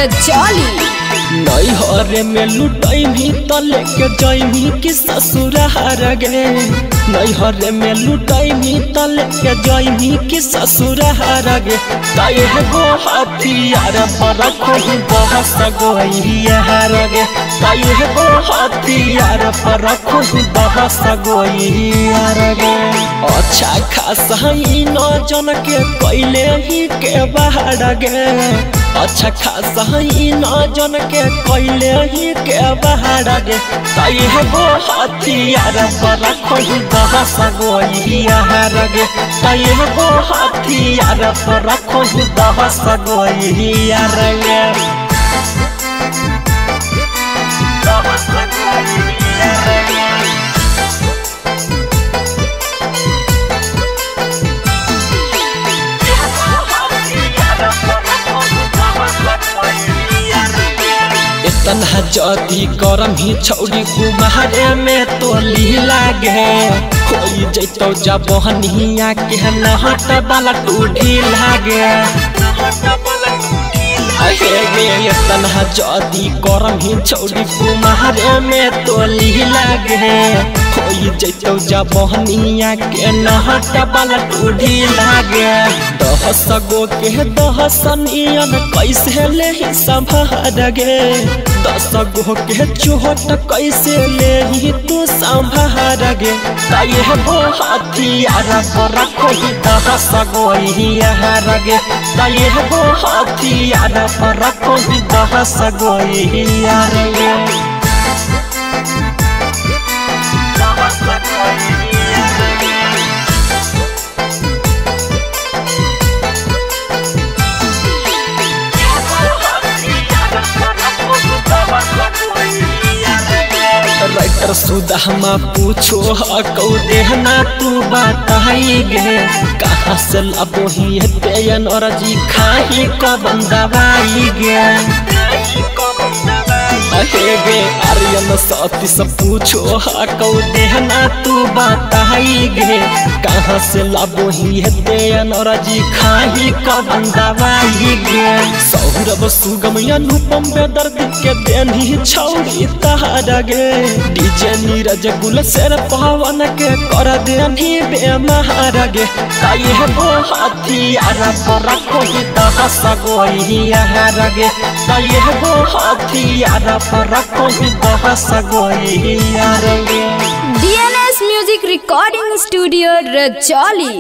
रजौली। नैहर में लुटाई भी तो लेके जाई कि ससुरार गे। नैहर में लुटाई भी तो लेके जाई कि ससुरार गे। ताये गो हथियार पर कोई बहस गोइयार गे। ताये गो हथियार पर कोई बहस गोइयार गे। अच्छा खासा ही नौजन के कैले ही के बाहर गे। अच्छा खासा ही नौजन के कैले ही के बाहर गे। ताये गो हथियार पर कोई बहस गोइयार गे। ताये गो हथियार पर कोई बहस गोइयार गे। तन्हा जदी करम ही छौड़ी कुमारे में तो लागे। कोई जैतो जब हनिया के नहट वाला टूढ़ी लागे। तन्हा जदी करम ही छौड़ी कुमारे में तो लागे। कोई जैतो जब हनिया के नहट वाला टूढ़ी लागे। दहस गो के दहसनियन कैसे ले संभार गे। 10 गो के चोट कैसे ले तू संभार गे। ताये गो हथियार पर कोई 10 गोइयार गे। ताये गो हथियार पर कोई 10 गोइयार गे। राइटर सुदामा पूछो हकौ देहना तू बताई गे। कहाँ से लाबो ही तेयन और जी खाही कबन दवाई गे। गे आर्यन साथी सब पूछो हकौ देहना तू बताई गे। कहाँ से लाबो ही तेयन और जी खाही कबन दवाई गे। सौरभ सुगम अनुपम बेदर्द के देनी छौड़ी तहार गे। डीजे नीरज गुलशेर पवन के कर देनी बेमार गे। ताये गो हथियार पर कोई 10 गोइयार गे। ताये गो हथियार पर कोई 10 गोइयार गे। DNS music recording studio Rajauli.